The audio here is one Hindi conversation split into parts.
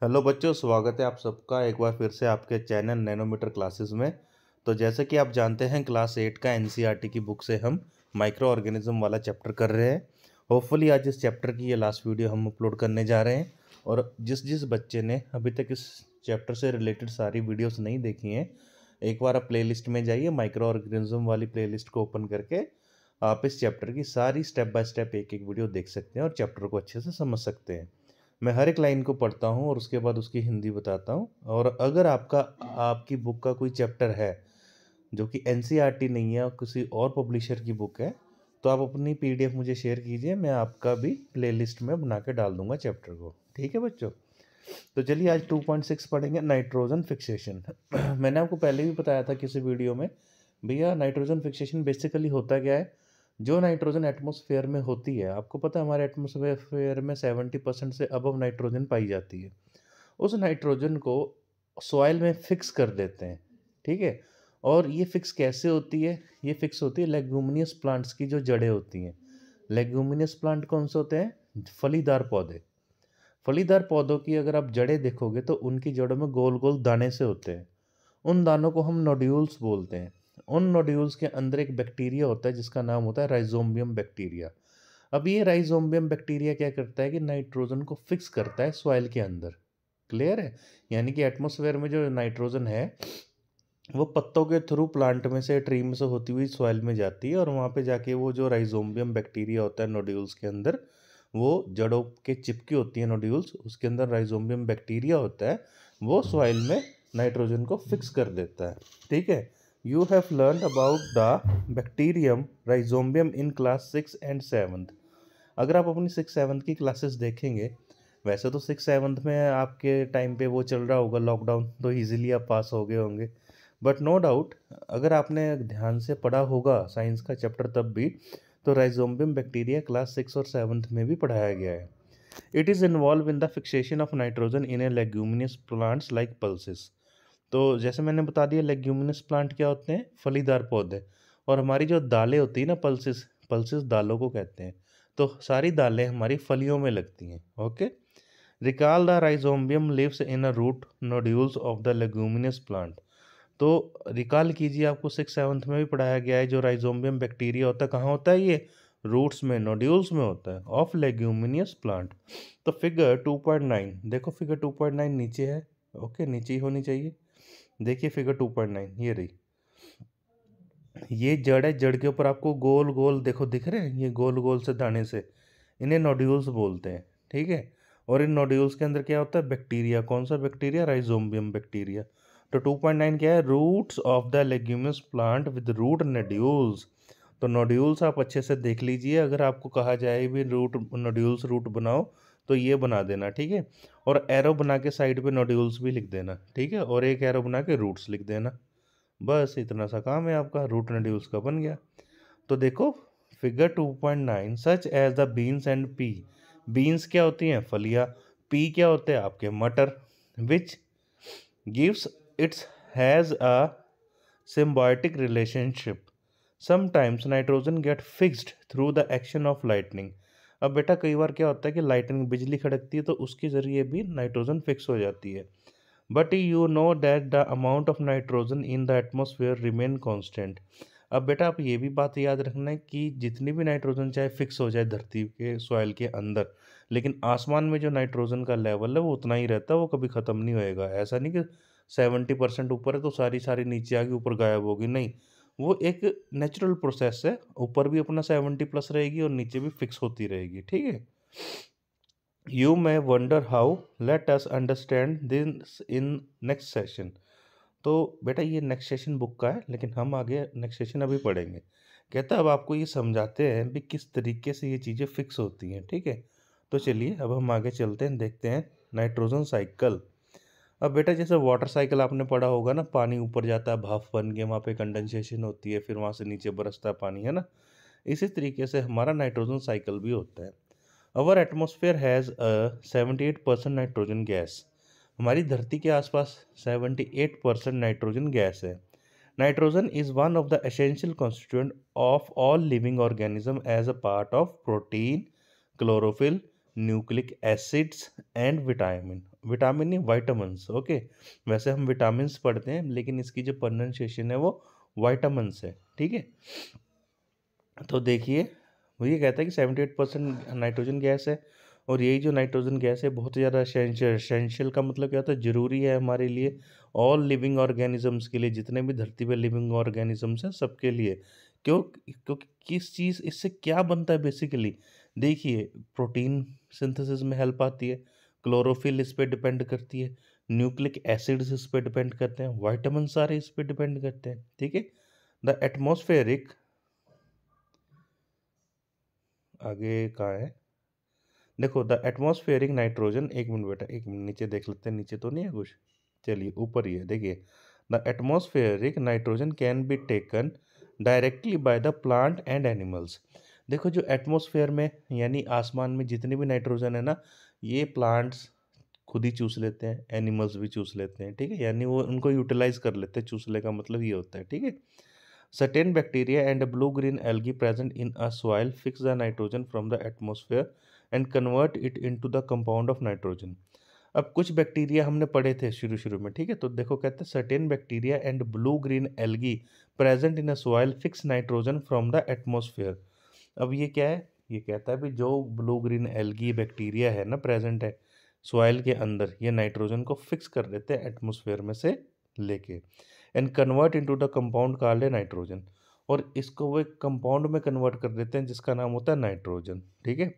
हेलो बच्चों, स्वागत है आप सबका एक बार फिर से आपके चैनल नैनोमीटर क्लासेस में। तो जैसे कि आप जानते हैं, क्लास 8 का एनसीईआरटी की बुक से हम माइक्रो ऑर्गेनिज्म वाला चैप्टर कर रहे हैं। होपफुली आज इस चैप्टर की ये लास्ट वीडियो हम अपलोड करने जा रहे हैं। और जिस जिस बच्चे ने अभी तक इस चैप्टर से रिलेटेड सारी वीडियोस नहीं देखी हैं, एक बार आप प्लेलिस्ट में जाइए, माइक्रो ऑर्गेनिज्म वाली प्लेलिस्ट को ओपन करके आप इस चैप्टर की सारी स्टेप बाय स्टेप एक एक वीडियो देख सकते हैं और चैप्टर को अच्छे से समझ सकते हैं। मैं हर एक लाइन को पढ़ता हूँ और उसके बाद उसकी हिंदी बताता हूँ। और अगर आपकी बुक का कोई चैप्टर है जो कि एनसीईआरटी नहीं है और किसी और पब्लिशर की बुक है, तो आप अपनी पीडीएफ मुझे शेयर कीजिए, मैं आपका भी प्लेलिस्ट में बना के डाल दूंगा चैप्टर को। ठीक है बच्चों, तो चलिए आज 2.6 पढ़ेंगे, नाइट्रोजन फिक्सेशन। मैंने आपको पहले भी बताया था किसी वीडियो में, भैया नाइट्रोजन फिक्सेशन बेसिकली होता क्या है। जो नाइट्रोजन एटमॉस्फेयर में होती है, आपको पता है हमारे एटमॉस्फेयर में 70% से अबव नाइट्रोजन पाई जाती है। उस नाइट्रोजन को सॉइल में फिक्स कर देते हैं। ठीक है, और ये फिक्स कैसे होती है? ये फिक्स होती है लेग्यूमिनियस प्लांट्स की जो जड़ें होती हैं। लेग्यूमिनियस प्लांट कौन से होते हैं? फलीदार पौधे। फलीदार पौधों की अगर आप जड़ें देखोगे तो उनकी जड़ों में गोल गोल दाने से होते हैं। उन दानों को हम नोड्यूल्स बोलते हैं। उन नोड्यूल्स के अंदर एक बैक्टीरिया होता है जिसका नाम होता है राइजोबियम बैक्टीरिया। अब ये राइजोबियम बैक्टीरिया क्या करता है कि नाइट्रोजन को फिक्स करता है सॉइल के अंदर। क्लियर है? यानी कि एटमॉस्फेयर में जो नाइट्रोजन है वो पत्तों के थ्रू प्लांट में से, ट्री में से होती हुई सॉइल में जाती है, और वहाँ पे जाके वो जो राइजोबियम बैक्टीरिया होता है नोड्यूल्स के अंदर, वो जड़ों के चिपकी होती है नोड्यूल्स, उसके अंदर राइजोबियम बैक्टीरिया होता है, वो सॉइल में नाइट्रोजन को फिक्स कर देता है। ठीक है, you have learn about the bacterium rhizobium in class 6 and 7। अगर आप अपनी 6-7 की क्लासेस देखेंगे, वैसे तो 6-7 में आपके टाइम पे वो चल रहा होगा लॉकडाउन, तो इजीली आप पास हो गए होंगे। बट नो डाउट, अगर आपने ध्यान से पढ़ा होगा साइंस का चैप्टर तब भी, तो राइजोबियम बैक्टीरिया क्लास 6 और 7 में भी पढ़ाया गया है। It is involve in the fixation of nitrogen in A leguminous plants like pulses. तो जैसे मैंने बता दिया, लेग्यूमिनस प्लांट क्या होते हैं? फलीदार पौधे। और हमारी जो दालें होती हैं ना, पल्सेस, पल्सेस दालों को कहते हैं। तो सारी दालें हमारी फलियों में लगती हैं। Okay, recall the rhizobium lives in a root nodules of the leguminous plant. तो रिकॉल कीजिए, आपको 6-7 में भी पढ़ाया गया है, जो राइजोबियम बैक्टीरिया होता है कहाँ होता है? ये रूट्स में, नोड्यूल्स में होता है ऑफ लेग्यूमिनियस प्लांट। तो फिगर 2.9 देखो, फिगर 2.9 नीचे है। ओके, नीचे ही होनी चाहिए। देखिए फिगर 2.9 ये रही। ये जड़ है, जड़ के ऊपर आपको गोल गोल देखो दिख रहे हैं, ये गोल गोल से दाने से, इन्हें नोड्यूल्स बोलते हैं। ठीक है, और इन नोड्यूल्स के अंदर क्या होता है? बैक्टीरिया। कौन सा बैक्टीरिया? Rhizobium bacteria. तो 2.9 क्या है? Roots of the leguminous plant with root nodules. तो नोड्यूल्स आप अच्छे से देख लीजिए, अगर आपको कहा जाए भी रूट नोड्यूल्स रूट बनाओ, तो ये बना देना। ठीक है, और एरो बना के साइड पे नोड्यूल्स भी लिख देना। ठीक है, और एक एरो बना के रूट्स लिख देना। बस इतना सा काम है आपका, रूट नोड्यूल्स का बन गया। तो देखो figure 2.9, such as the beans and pea. Beans क्या होती हैं? फलियां। पी क्या होते हैं? आपके मटर। Which gives it's has a symbiotic relationship. Sometimes nitrogen get fixed through the action of lightning. अब बेटा कई बार क्या होता है कि लाइटनिंग, बिजली खड़कती है, तो उसके ज़रिए भी नाइट्रोजन फिक्स हो जाती है। But you know that the amount of nitrogen in the atmosphere remain constant. अब बेटा आप ये भी बात याद रखना है कि जितनी भी नाइट्रोजन चाहे फिक्स हो जाए धरती के सॉइल के अंदर, लेकिन आसमान में जो नाइट्रोजन का लेवल है वो उतना ही रहता है, वो कभी ख़त्म नहीं होएगा। ऐसा नहीं कि 70% ऊपर है तो सारी सारी नीचे आ गई, ऊपर गायब होगी, नहीं। वो एक नेचुरल प्रोसेस है, ऊपर भी अपना 70+ रहेगी और नीचे भी फिक्स होती रहेगी। ठीक है, you may wonder how, let us understand this in next session. तो बेटा ये नेक्स्ट सेशन बुक का है, लेकिन हम आगे नेक्स्ट सेशन अभी पढ़ेंगे। कहता है अब आपको ये समझाते हैं भी किस तरीके से ये चीज़ें फिक्स होती हैं। ठीक है, तो चलिए अब हम आगे चलते हैं, देखते हैं नाइट्रोजन साइकिल। अब बेटा जैसे वाटर साइकिल आपने पढ़ा होगा ना, पानी ऊपर जाता है भाप बन के, वहाँ पे कंडेंसेशन होती है, फिर वहाँ से नीचे बरसता है पानी, है ना। इसी तरीके से हमारा नाइट्रोजन साइकिल भी होता है। Our atmosphere has a 78% nitrogen gas. हमारी धरती के आसपास 78% नाइट्रोजन गैस है। Nitrogen is one of the essential constituent of all living organism as a part of protein, chlorophyll, nucleic acids and vitamin, vitamin नहीं विटामिन्स, ओके। वैसे हम विटामिन्स पढ़ते हैं लेकिन इसकी जो प्रोनाउंसिएशन है वो विटामिन्स है, ठीक है। तो देखिए वो ये कहता है कि 78% नाइट्रोजन गैस है, और यही जो नाइट्रोजन गैस है बहुत ज़्यादा एसेंशियल का मतलब क्या होता है, ज़रूरी है हमारे लिए, ऑल लिविंग ऑर्गेनिजम्स के लिए, जितने भी धरती पे लिविंग ऑर्गेनिजम्स हैं सबके लिए। क्योंकि किस चीज़ इससे क्या बनता है बेसिकली, देखिए प्रोटीन सिंथेसिस में हेल्प आती है, क्लोरोफिल इस पे डिपेंड करती है, न्यूक्लिक एसिड्स इस पे डिपेंड करते हैं, वाइटामिन सारे इस पे डिपेंड करते हैं, ठीक है। द एटमॉस्फेरिक, आगे कहाँ है, देखो द एटमॉस्फेरिक नाइट्रोजन, एक मिनट बेटा एक मिनट, नीचे देख लेते हैं, नीचे तो नहीं है कुछ, चलिए ऊपर ही है, देखिए the atmospheric nitrogen can be taken directly by the plant and animals. देखो जो एटमॉस्फेयर में यानी आसमान में जितनी भी नाइट्रोजन है ना, ये प्लांट्स खुद ही चूस लेते हैं, एनिमल्स भी चूस लेते हैं, ठीक है, यानी वो उनको यूटिलाइज कर लेते हैं, चूसने का मतलब ये होता है, ठीक है। Certain bacteria and blue-green algae present in a soil fix the nitrogen from the atmosphere and convert it into the compound of nitrogen. अब कुछ बैक्टीरिया हमने पढ़े थे शुरू शुरू में, ठीक है, तो देखो कहते हैं certain bacteria and blue green algae present in a soil fix nitrogen from the atmosphere. अब ये क्या है, ये कहता है भी जो ब्लू ग्रीन एल्गी बैक्टीरिया है ना प्रेजेंट है सॉइल के अंदर, ये नाइट्रोजन को फिक्स कर देते हैं एटमॉस्फेयर में से लेके, and convert into the compound called nitrogen, और इसको वो एक कंपाउंड में कन्वर्ट कर देते हैं जिसका नाम होता है नाइट्रोजन, ठीक है।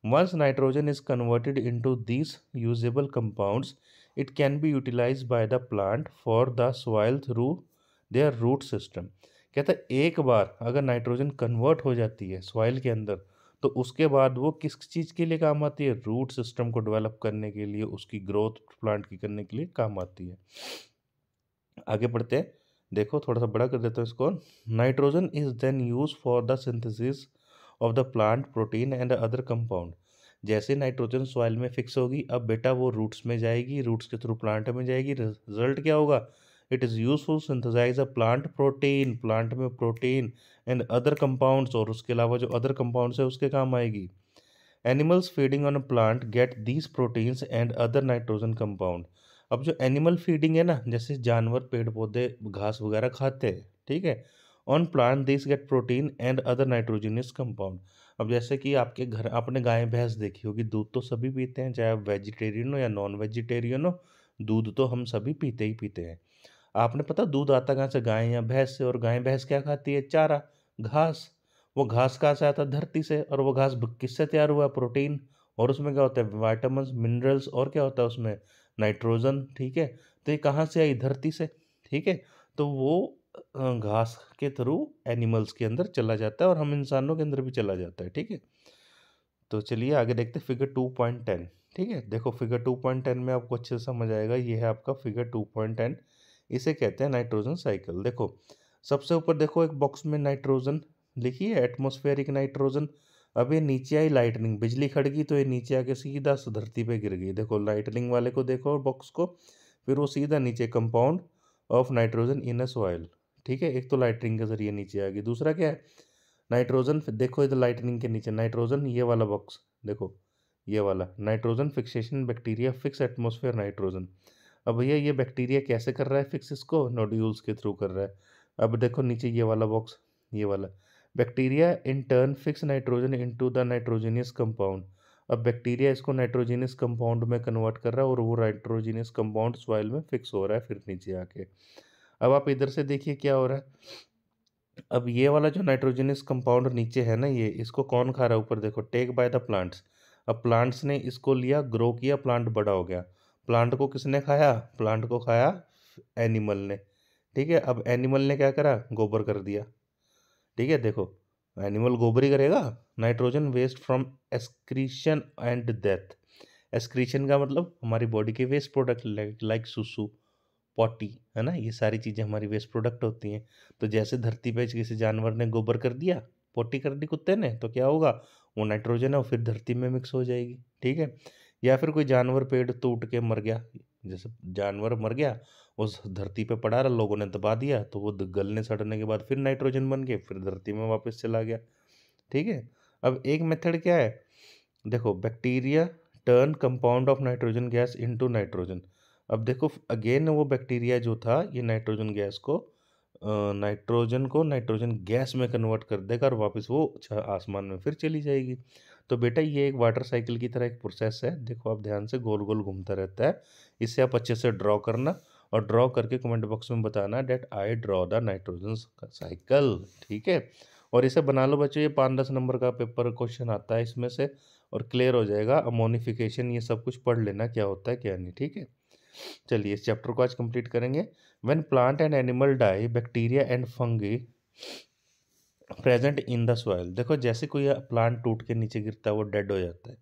Once nitrogen is converted into these usable compounds, it can be utilized by the plant for the soil through their root system. कहता है एक बार अगर नाइट्रोजन कन्वर्ट हो जाती है सॉइल के अंदर, तो उसके बाद वो किस चीज़ के लिए काम आती है, रूट सिस्टम को डेवलप करने के लिए, उसकी ग्रोथ प्लांट की करने के लिए काम आती है। आगे बढ़ते हैं, देखो थोड़ा सा बड़ा कर देता हूँ इसको। Nitrogen is then use for the synthesis of the plant protein and other compound. जैसे नाइट्रोजन सॉइल में फिक्स होगी, अब बेटा वो रूट्स में जाएगी, रूट्स के थ्रू प्लांट में जाएगी, रिजल्ट क्या होगा, it is useful synthesize a plant protein, plant में प्रोटीन एंड अदर कंपाउंड्स, और उसके अलावा जो अदर कंपाउंड्स है उसके काम आएगी। Animals feeding on a plant get these proteins and other nitrogen compound. अब जो एनिमल फीडिंग है ना, जैसे जानवर पेड़ पौधे घास वगैरह खाते हैं, ठीक है, on plant this get protein and other nitrogenous compound. अब जैसे कि आपके घर आपने गाय भैंस देखी होगी, दूध तो सभी पीते हैं, चाहे आप वेजिटेरियन हो या नॉन वेजिटेरियन हो, दूध तो हम सभी पीते ही पीते हैं। आपने पता दूध आता कहाँ से, गाय या भैंस से, और गाय भैंस क्या खाती है, चारा, घास। वो घास कहाँ से आता है, धरती से, और वो घास किससे तैयार हुआ है, प्रोटीन, और उसमें क्या होता है, विटामिन मिनरल्स, और क्या होता है उसमें, नाइट्रोजन, ठीक है। तो ये कहाँ से आई, धरती से, ठीक है। तो वो घास के थ्रू एनिमल्स के अंदर चला जाता है और हम इंसानों के अंदर भी चला जाता है, ठीक है। तो चलिए आगे देखते हैं फिगर 2.10, ठीक है। देखो फिगर 2.10 में आपको अच्छे से समझ आएगा, ये है आपका फिगर 2.10, इसे कहते हैं नाइट्रोजन साइकिल। देखो सबसे ऊपर देखो एक बॉक्स में नाइट्रोजन लिखी है, एटमॉस्फेरिक नाइट्रोजन। अब ये नीचे आई लाइटनिंग, बिजली खड़की तो ये नीचे आके सीधा धरती पे गिर गई, देखो लाइटनिंग वाले को देखो बॉक्स को, फिर वो सीधा नीचे compound of nitrogen in a soil, ठीक है। एक तो लाइटनिंग के जरिए नीचे आ गई, दूसरा क्या है, नाइट्रोजन, देखो इधर लाइटनिंग के नीचे नाइट्रोजन, ये वाला बॉक्स देखो, ये वाला nitrogen fixation bacteria fix atmosphere nitrogen. अब भैया ये बैक्टीरिया कैसे कर रहा है फिक्स, इसको नोड्यूल्स के थ्रू कर रहा है। अब देखो नीचे ये वाला बॉक्स, ये वाला bacteria in turn fix nitrogen into the nitrogenous compound. अब बैक्टीरिया इसको नाइट्रोजनियस कंपाउंड में कन्वर्ट कर रहा है, और वो नाइट्रोजनियस कंपाउंड सॉइल में फिक्स हो रहा है फिर नीचे आके। अब आप इधर से देखिए क्या हो रहा है, अब ये वाला जो नाइट्रोजनस कंपाउंड नीचे है ना, ये इसको कौन खा रहा है, ऊपर देखो टेक बाय द प्लांट्स। अब प्लांट्स ने इसको लिया, ग्रो किया, प्लांट बड़ा हो गया। प्लांट को किसने खाया, प्लांट को खाया एनिमल ने, ठीक है। अब एनिमल ने क्या करा, गोबर कर दिया, ठीक है। देखो एनिमल गोबर ही करेगा, nitrogen waste from excretion and death. Excretion का मतलब हमारी बॉडी के वेस्ट प्रोडक्ट लाइक सुसु, पॉटी, है ना, ये सारी चीज़ें हमारी वेस्ट प्रोडक्ट होती हैं। तो जैसे धरती पे किसी जानवर ने गोबर कर दिया, पॉटी कर दी कुत्ते ने, तो क्या होगा, वो नाइट्रोजन है वो फिर धरती में मिक्स हो जाएगी, ठीक है। या फिर कोई जानवर पेड़ टूट के मर गया, जैसे जानवर मर गया, उस धरती पे पड़ा रहा, लोगों ने दबा दिया, तो वो गलने सड़ने के बाद फिर नाइट्रोजन बन के फिर धरती में वापस चला गया, ठीक है। अब एक मेथड क्या है, देखो bacteria turn compound of nitrogen gas into nitrogen. अब देखो अगेन वो बैक्टीरिया जो था ये नाइट्रोजन गैस को नाइट्रोजन गैस में कन्वर्ट कर देगा और वापस वो आसमान में फिर चली जाएगी। तो बेटा ये एक वाटर साइकिल की तरह एक प्रोसेस है। देखो आप ध्यान से गोल गोल घूमता रहता है। इसे आप अच्छे से ड्रॉ करना और ड्रॉ करके कमेंट बॉक्स में बताना that I draw the nitrogen cycle. ठीक है, और इसे बना लो बच्चों। ये 5-10 नंबर का पेपर क्वेश्चन आता है इसमें से और क्लियर हो जाएगा। अमोनिफिकेशन ये सब कुछ पढ़ लेना क्या होता है क्या नहीं। ठीक है, चलिए इस चैप्टर को आज कंप्लीट करेंगे। When plant and animal die bacteria and fungi present in the soil. देखो जैसे कोई प्लांट टूट के नीचे गिरता है वो डेड हो जाता है,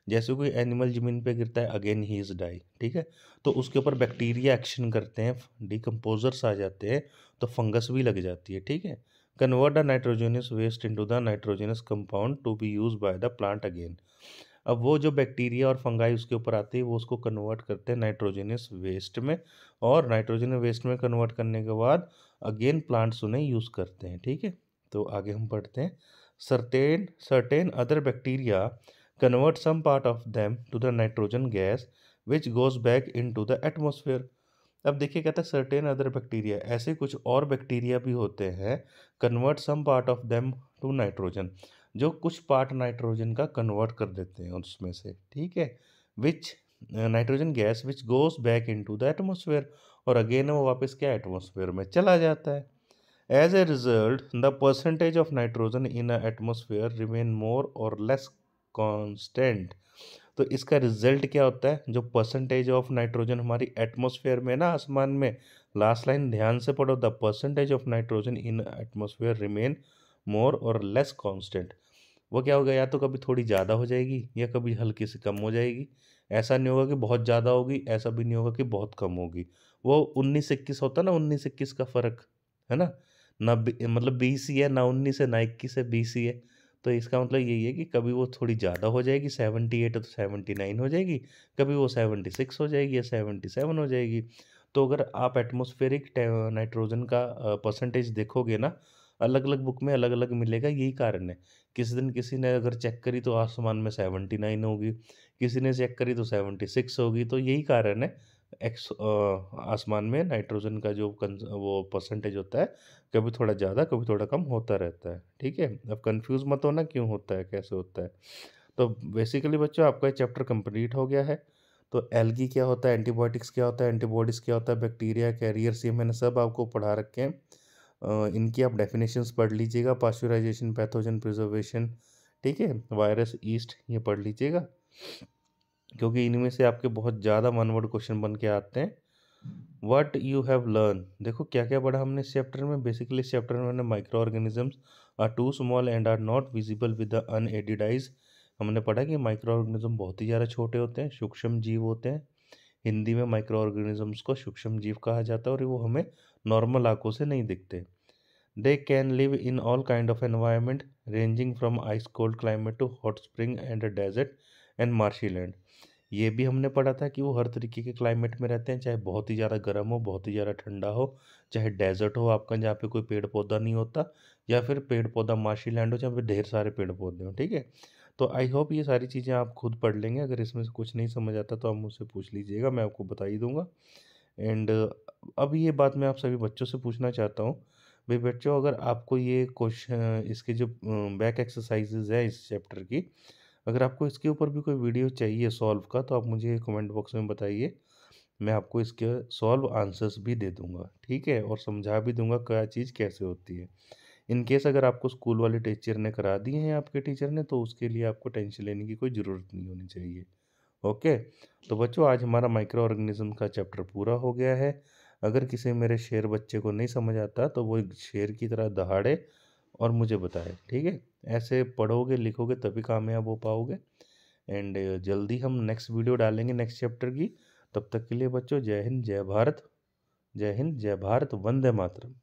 जैसे कोई एनिमल ज़मीन पे गिरता है अगेन ही इज़ डाई। ठीक है, तो उसके ऊपर बैक्टीरिया एक्शन करते हैं, डिकम्पोजर्स आ जाते हैं, तो फंगस भी लग जाती है। ठीक है, convert the nitrogenous waste into the nitrogenous compound to be use by the plant again. अब वो जो बैक्टीरिया और फंगाई उसके ऊपर आते हैं वो उसको कन्वर्ट करते हैं नाइट्रोजनस वेस्ट में, और नाइट्रोजन वेस्ट में कन्वर्ट करने के बाद अगेन प्लांट्स उन्हें यूज़ करते हैं। ठीक है, तो आगे हम पढ़ते हैं। Certain other bacteria convert some part of them to the nitrogen gas which goes back into the atmosphere. अब देखिए कहता है सर्टेन अदर बैक्टीरिया, ऐसे कुछ और बैक्टीरिया भी होते हैं, convert some part of them to nitrogen, जो कुछ पार्ट नाइट्रोजन का कन्वर्ट कर देते हैं उसमें से। ठीक है, which nitrogen gas which goes back into the atmosphere, और अगेन वो वापस क्या एटमॉस्फेयर में चला जाता है। As a result the percentage of nitrogen in a atmosphere remain more or less constant. तो इसका रिजल्ट क्या होता है, जो परसेंटेज ऑफ नाइट्रोजन हमारी एटमॉस्फेयर में ना आसमान में, लास्ट लाइन ध्यान से पढ़ो, the percentage of nitrogen in atmosphere remain more or less constant. वो क्या होगा, या तो कभी थोड़ी ज़्यादा हो जाएगी या कभी हल्की से कम हो जाएगी। ऐसा नहीं होगा कि बहुत ज़्यादा होगी, ऐसा भी नहीं होगा कि बहुत कम होगी। वो 19-21 होता है ना, 19-21 का फ़र्क है ना, मतलब 20 ही है ना, 19 है ना 21 है, 20 ही है। तो इसका मतलब यही है कि कभी वो थोड़ी ज़्यादा हो जाएगी, 78 है तो 79 हो जाएगी, कभी वो 76 हो जाएगी या 77 हो जाएगी। तो अगर आप एटमॉस्फेरिक नाइट्रोजन का परसेंटेज देखोगे ना, अलग अलग बुक में अलग अलग मिलेगा। यही कारण है, किसी दिन किसी ने अगर चेक करी तो आसमान में 79 होगी, किसी ने चेक करी तो 76 होगी। तो यही कारण है आसमान में नाइट्रोजन का जो वो परसेंटेज होता है, कभी थोड़ा ज़्यादा कभी थोड़ा कम होता रहता है। ठीक है, अब कंफ्यूज मत होना क्यों होता है कैसे होता है। तो बेसिकली बच्चों आपका ये चैप्टर कंप्लीट हो गया है। तो एल्गी क्या होता है, एंटीबायोटिक्स क्या होता है, एंटीबॉडीज़ क्या होता है, बैक्टीरिया कैरियर्स, ये मैंने सब आपको पढ़ा रखे हैं। इनकी आप डेफिनेशंस पढ़ लीजिएगा, पास्चुराइजेशन, पैथोजन, प्रिजर्वेशन, ठीक है, वायरस, ईस्ट, ये पढ़ लीजिएगा, क्योंकि इनमें से आपके बहुत ज़्यादा मनवर्ड क्वेश्चन बन के आते हैं। व्हाट यू हैव लर्न, देखो क्या क्या पढ़ा हमने इस चैप्टर में। बेसिकली इस चैप्टर में हमने micro organisms are too small and are not visible with the unaided eyes. हमने पढ़ा कि माइक्रो ऑर्गेनिज्म बहुत ही ज़्यादा छोटे होते हैं, सूक्ष्म जीव होते हैं। हिंदी में माइक्रो ऑर्गेनिजम्स को सूक्ष्म जीव कहा जाता है और वो हमें नॉर्मल आंखों से नहीं दिखते। They can live in all kind of environment ranging from ice cold climate to hot spring and a desert and marshy land। ये भी हमने पढ़ा था कि वो हर तरीके के क्लाइमेट में रहते हैं, चाहे बहुत ही ज़्यादा गर्म हो, बहुत ही ज़्यादा ठंडा हो, चाहे डेजर्ट हो आपका जहाँ पे कोई पेड़ पौधा नहीं होता, या फिर पेड़ पौधा मार्शी लैंड हो जहाँ पे ढेर सारे पेड़ पौधे हों। ठीक है, तो आई होप ये सारी चीज़ें आप खुद पढ़ लेंगे। अगर इसमें से कुछ नहीं समझ आता तो आप मुझसे पूछ लीजिएगा, मैं आपको बता ही दूंगा। एंड अब ये बात मैं आप सभी बच्चों से पूछना चाहता हूँ, भाई बच्चों अगर आपको ये क्वेश्चन इसके जो बैक एक्सरसाइजेज है इस चैप्टर की, अगर आपको इसके ऊपर भी कोई वीडियो चाहिए सॉल्व का तो आप मुझे कमेंट बॉक्स में बताइए, मैं आपको इसके सॉल्व आंसर्स भी दे दूंगा। ठीक है, और समझा भी दूंगा क्या चीज़ कैसे होती है। इन केस अगर आपको स्कूल वाले टीचर ने करा दिए हैं आपके टीचर ने, तो उसके लिए आपको टेंशन लेने की कोई ज़रूरत नहीं होनी चाहिए। ओके, तो बच्चों आज हमारा माइक्रो ऑर्गेनिज्म का चैप्टर पूरा हो गया है। अगर किसी मेरे शेर बच्चे को नहीं समझ आता तो वो एक शेर की तरह दहाड़े और मुझे बताए। ठीक है, ऐसे पढ़ोगे लिखोगे तभी कामयाब हो पाओगे। एंड जल्दी हम नेक्स्ट वीडियो डालेंगे नेक्स्ट चैप्टर की। तब तक के लिए बच्चों जय हिंद जय भारत, जय हिंद जय भारत, वंदे मातरम।